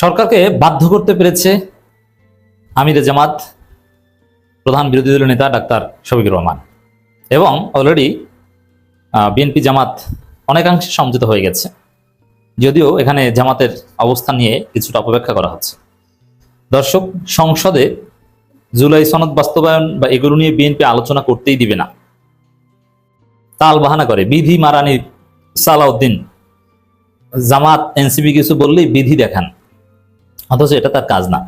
সরকারকে বাধ্য করতে পেরেছে আমিরে জামাত প্রধান বিরোধী দলীয় নেতা ডাক্তার শফিকুর রহমান, এবং অলরেডি বিএনপি জামাত অনেকাংশে সমঝোতা হয়ে গেছে, যদিও এখানে জামাতের অবস্থান নিয়ে কিছুটা অপব্যাখ্যা করা হচ্ছে। দর্শক, সংসদে জুলাই সনদ বাস্তবায়ন বা এগুলো নিয়ে বিএনপি আলোচনা করতেই দিবে না, তাল বাহানা করে বিধি মারানি সালাউদ্দিন। জামাত এনসিপি কিছু বললেই বিধি দেখান, অথচ এটা তার কাজ না।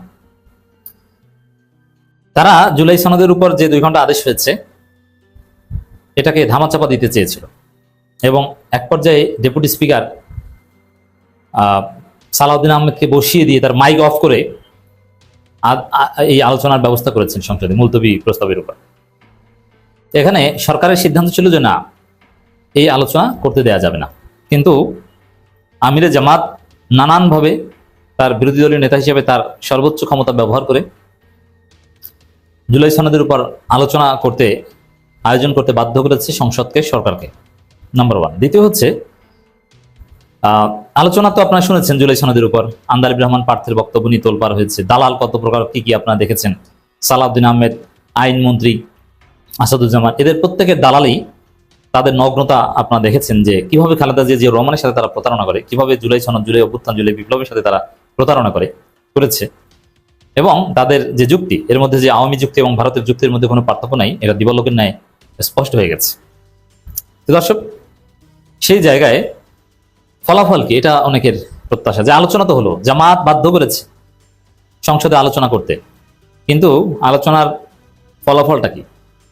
তারা জুলাই সনদের উপর যে 2 ঘন্টা আদেশ হয়েছে এটাকে ধামাচাপা দিতে চেয়েছিল, এবং এক পর্যায়ে ডেপুটি স্পিকার সালাউদ্দিন আহমেদকে বসিয়ে দিয়ে তার মাইক অফ করে এই আলোচনার ব্যবস্থা করেছেন সংসদে মুলতবি প্রস্তাবের উপর। এখানে সরকারের সিদ্ধান্ত ছিল যে না, এই আলোচনা করতে দেয়া যাবে না, কিন্তু আমিরে জামাত নানানভাবে তার বিরোধী দলীয় নেতা হিসেবে তার সর্বোচ্চ ক্ষমতা ব্যবহার করে জুলাই সনদের উপর আলোচনা করতে আয়োজন করতে বাধ্য করেছে সংসদকে, সরকারকে। নাম্বার 1। দ্বিতীয় হচ্ছে, আলোচনা তো আপনারা শুনেছেন জুলাই সনদের উপর। আন্দালিব রহমান প্রার্থীর বক্তব্য নিয়ে তোলপাড় হয়েছে, দালাল কত প্রকার কি কি আপনারা দেখেছেন। সালাউদ্দিন আহমেদ, আইনমন্ত্রী আসাদুজ্জামান, এদের প্রত্যেকের দালালি, তাদের নগ্নতা আপনারা দেখেছেন, যে কিভাবে খালেদা জিয়া রহমানের সাথে তারা প্রতারণা করে, কিভাবে জুলাই সনদ, জুলাই অভ্যুত্থান, জুলাই বিপ্লবের সাথে তারা প্রতারণা করেছে, এবং তাদের যে যুক্তি, এর মধ্যে যে আওয়ামী যুক্তি এবং ভারতের যুক্তির মধ্যে কোনো পার্থক্য নাই, এটা দিবালোকের ন্যায় স্পষ্ট হয়ে গেছে। তো দর্শক, সেই জায়গায় ফলাফল কি, এটা অনেকের প্রত্যাশা যে আলোচনা তো হলো, জামাত বাধ্য করেছে সংসদে আলোচনা করতে, কিন্তু আলোচনার ফলাফলটা কি?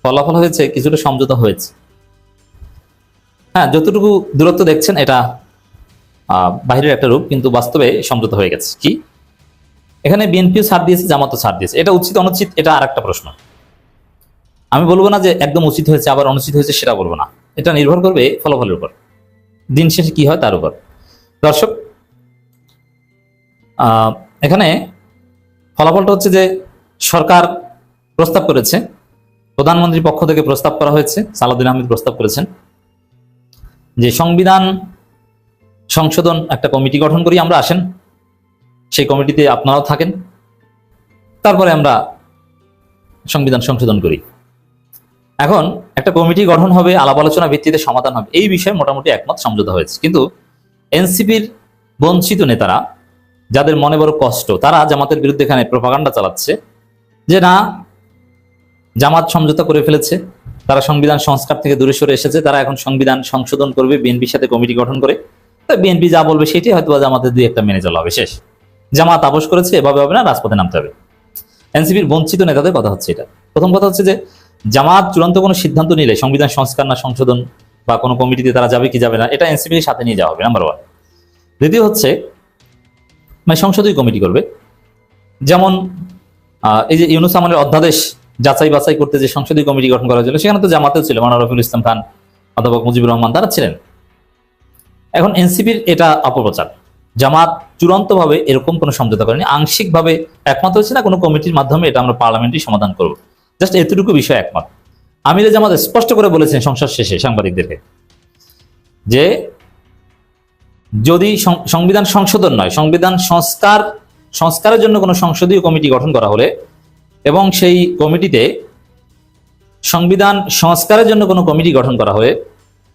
ফলাফল হয়েছে কিছুটা সমঝোতা হয়েছে। হ্যাঁ, যতটুকু দূরত্ব দেখছেন এটা বাহিরের একটা রূপ, কিন্তু বাস্তবে সমঝোতা হয়ে গেছে। কি, এখানে বিএনপিও ছাড় দিয়েছে, জামাতও ছাড় দিয়েছে। এটা উচিত অনুচিত, এটা আর একটা প্রশ্ন। আমি বলবো না যে একদম উচিত হয়েছে আবার অনুচিত হয়েছে, সেটা বলবো না। এটা নির্ভর করবে ফলাফলের উপর, দিন শেষে কি হয় তার উপর। দর্শক, এখানে ফলাফলটা হচ্ছে যে সরকার প্রস্তাব করেছে, প্রধানমন্ত্রীর পক্ষ থেকে প্রস্তাব করা হয়েছে, সালাউদ্দিন আহমেদ প্রস্তাব করেছেন যে সংবিধান সংশোধন একটা কমিটি গঠন করি আমরা, আসেন সেই কমিটিতে আপনারাও থাকেন, তারপরে আমরা সংবিধান সংশোধন করি। এখন একটা কমিটি গঠন হবে, আলাপ আলোচনা ভিত্তিতে সমাধান হবে, এই বিষয়ে মোটামুটি একমত, সমঝোতা হয়েছে। কিন্তু এনসিপির বঞ্চিত নেতারা, যাদের মনে বড় কষ্ট, তারা জামাতের বিরুদ্ধে এখানে প্রোপাগান্ডা চালাচ্ছে যে না, জামাত সমঝোতা করে ফেলেছে, তারা সংবিধান সংস্কার থেকে দূরে সরে এসেছে, তারা এখন সংবিধান সংশোধন করবে বিএনপির সাথে কমিটি গঠন করে, তা বিএনপি যা বলবে সেটি হয়তো জামাতের 2-1টা মেনে চলা হবে, শেষ। জামাত আপোষ করেছে, এভাবে হবে না, রাজপথে নামতে হবে। এনসিপির বঞ্চিত নেতাদের কথা হচ্ছে এটা। প্রথম কথা হচ্ছে যে জামাত চূড়ান্ত কোনো সিদ্ধান্ত নিলে সংবিধান সংস্কার না সংশোধন বা কোনো কমিটিতে তারা যাবে কি যাবে না, এটা এনসিপির সাথে নিয়ে যাওয়া হবে, নাম্বার 1। দ্বিতীয় হচ্ছে, মানে সংসদীয় কমিটি করবে, যেমন এই যে ইউনূস আমলের অধ্যাদেশ যাচাই বাছাই করতে যে সংসদীয় কমিটি গঠন করা হয়েছিল, সেখানে তো জামাতেও ছিল, মাওলানা রফিকুল ইসলাম খান, অধ্যাপক মুজিবুর রহমান, তারা ছিলেন। এখন এনসিপির এটা অপপ্রচার। জামাত চূড়ান্তভাবে এরকম কোনো সমঝোতা করেনি, আংশিকভাবে একমত হয়েছে না কোনো কমিটির মাধ্যমে এটা আমরা পার্লামেন্টে সমাধান করব, জাস্ট এতটুকু বিষয় একমত। আমিরে জামাত স্পষ্ট করে বলেছেন সংসদ শেষে সাংবাদিকদেরকে যে যদি সংবিধান সংশোধন নয়, সংবিধান সংস্কারের জন্য কোনো সংসদীয় কমিটি গঠন করা হলে, এবং সেই কমিটিতে সংবিধান সংস্কারের জন্য কোনো কমিটি গঠন করা হয়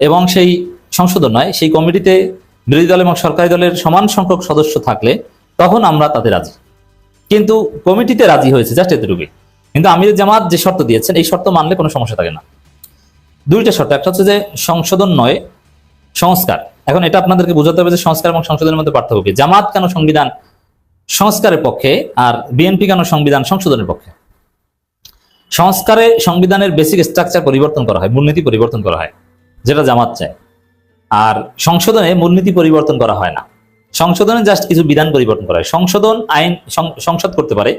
এবং সেই সংশোধন নয়, সেই কমিটিতে বিরোধী দল এবং সরকারি দলের সমান সংখ্যক সদস্য থাকলে তখন আমরা তাতে রাজি। কিন্তু কমিটিতে রাজি হয়েছে, জাস্ট এতটুকুই। কিন্তু আমির জামাত যে শর্ত দিয়েছেন, এই শর্ত মানলে কোনো সমস্যা থাকে না। 2টা শর্ত, একটা হচ্ছে যে সংশোধন নয়, সংস্কার। এখন এটা আপনাদেরকে বোঝাতে হবে যে সংস্কার এবং সংশোধনের মধ্যে পার্থক্য কি। জামাত কেন সংবিধান সংস্কারের পক্ষে আর বিএনপি কেন সংবিধান সংশোধনের পক্ষে? সংস্কারে সংবিধানের বেসিক স্ট্রাকচার পরিবর্তন করা হয়, মূলনীতি পরিবর্তন করা হয়, যেটা জামাত চায়। আর সংশোধনে মূলনীতি পরিবর্তন করা হয় না, সংশোধনে জাস্ট কিছু বিধান পরিবর্তন করা হয়। সংশোধন আইন সংসদ করতে পারে,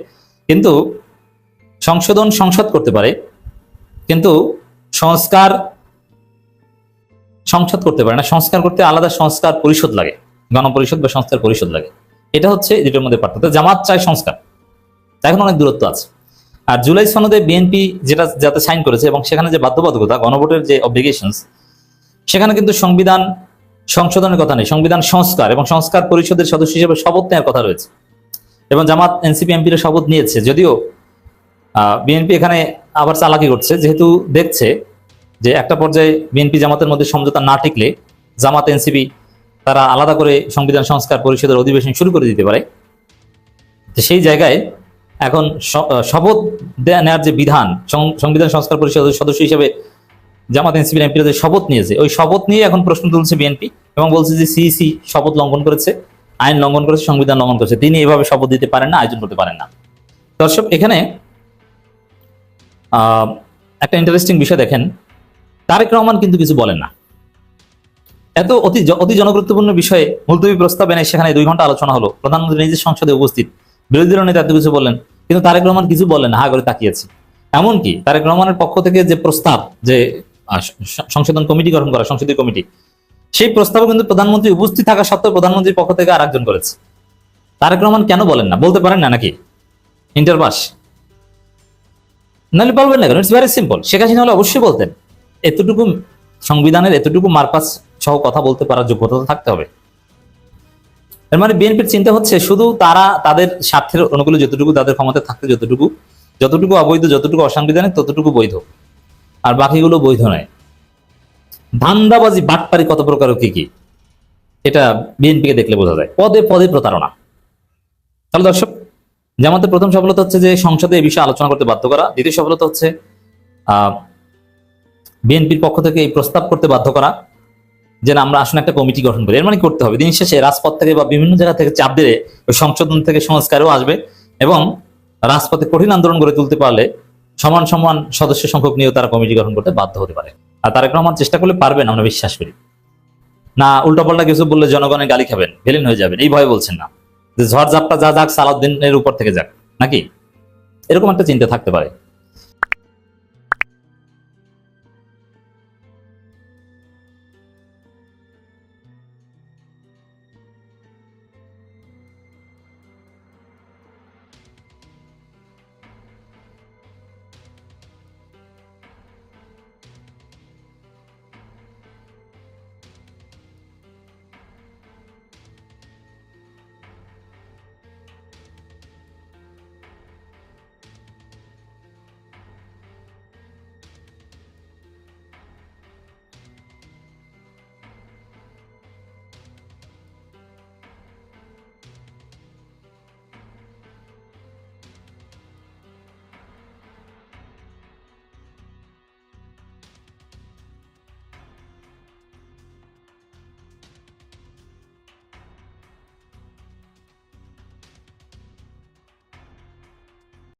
কিন্তু সংসদ করতে পারে, কিন্তু সংস্কার সংসদ করতে পারে না। সংস্কার করতে আলাদা সংস্কার পরিষদ লাগে, গণপরিষদ বা সংস্কার পরিষদ লাগে। এটা হচ্ছে দুটোর মধ্যে পার্থক্য। জামাত চায় সংস্কার, এখন অনেক দূরত্ব আছে। আর জুলাই সনদে বিএনপি যেটা যাতে সাইন করেছে এবং সেখানে যে বাধ্যবাধকতা, গণভোটের যে অবলিগেশনস, সেখানে কিন্তু সংবিধান সংশোধনের কথা নেই, সংবিধান সংস্কার এবং সংস্কার পরিষদের সদস্য হিসেবে শপথ নেওয়ার কথা রয়েছে। এবং জামাত এনসিপি এমপির শপথ নিয়েছে, যদিও বিএনপি এখানে আবার চালাকি করছে, যেহেতু দেখছে যে একটা পর্যায়ে বিএনপি জামাতের মধ্যে সমঝোতা না টিকলে জামাত এনসিপি তারা আলাদা করে সংবিধান সংস্কার পরিষদের অধিবেশন শুরু করে দিতে পারে। তো সেই জায়গায় এখন শপথ নেওয়ার যে বিধান, সংবিধান সংস্কার পরিষদের সদস্য হিসেবে জামাত এনসিপি এমপিরা যে শপথ নিয়েছে, ওই শপথ নিয়ে এখন প্রশ্ন তুলছে বিএনপি এবং বলছে যে সিইসি শপথ লঙ্ঘন করেছে, আইন লঙ্ঘন করেছে, সংবিধান লঙ্ঘন করেছে, তিনি এভাবে শপথ দিতে পারেন না, আয়োজন করতে পারেন না। দর্শক, এখানে একটা ইন্টারেস্টিং বিষয় দেখেন, তারেক রহমান কিন্তু কিছু বলেন না। এত অতি জনগুরুত্বপূর্ণ বিষয়ে মুলতবি প্রস্তাব এনে সেখানে 2 ঘন্টা আলোচনা হলো, প্রধানমন্ত্রী নিজের সংসদে উপস্থিত, বিরোধী দলের নেতা এত কিছু বললেন, কিন্তু তারেক রহমান কিছু বললেন না, হা করে তাকিয়েছে। এমনকি তারেক রহমানের পক্ষ থেকে যে প্রস্তাব, যে সংশোধন কমিটি গঠন করা, সংসদীয় কমিটি, সেই প্রস্তাবে কিন্তু প্রধানমন্ত্রী উপস্থিত থাকা সত্ত্বেও প্রধানমন্ত্রীর পক্ষ থেকে আরেকজন করেছে। তারেক রহমান কেন বলেন না? বলতে পারেন না নাকি ইন্টার পাস? নাহলে বলবেন না কেন? It's very simple. Sheikh Hasina হলে অবশ্যই বলতেন। এতটুকু সংবিধানের এতটুকু মারপাস সহ কথা বলতে পারার যোগ্যতা তো থাকতে হবে। এর মানে বিএনপির চিন্তা হচ্ছে শুধু তারা তাদের স্বার্থের অনুকূলে যতটুকু তাদের ক্ষমতা থাকতে, যতটুকু অবৈধ, যতটুকু অসাংবিধানিক, ততটুকু বৈধ, আর বাকিগুলো বৈধ নয়। ধান্দাবাজি, বাটপারি কত প্রকার, কি এটা বিএনপিকে দেখলে বোঝা যায়। পদে পদে প্রতারণা। তাহলে দর্শক, জামাতের প্রথম সফলতা হচ্ছে যে সংসদে এই বিষয়ে আলোচনা করতে বাধ্য করা। দ্বিতীয় সফলতা হচ্ছে বিএনপির পক্ষ থেকে এই প্রস্তাব করতে বাধ্য করা যে আমরা আসলে একটা কমিটি গঠন করি। এর মানে করতে হবে, দিন শেষে রাজপথ থেকে বা বিভিন্ন জায়গা থেকে চাপ দিয়ে ওই সংশোধন থেকে সংস্কারও আসবে এবং রাজপথে কঠিন আন্দোলন গড়ে তুলতে পারলে সমান সমান সদস্য সংখ্যক নিয়েও তারা কমিটি গঠন করতে বাধ্য হতে পারে। আর তারেক রহমান চেষ্টা করলে পারবেন, আমরা বিশ্বাস করি না। উল্টাপাল্টা কিছু বললে জনগণের গালি খাবেন, ভিলেন হয়ে যাবেন, এই ভয়ে বলছেন না যে ঝড় ঝাপটা যা যাক সালাউদ্দিনের উপর থেকে যাক নাকি, এরকম একটা চিন্তা থাকতে পারে।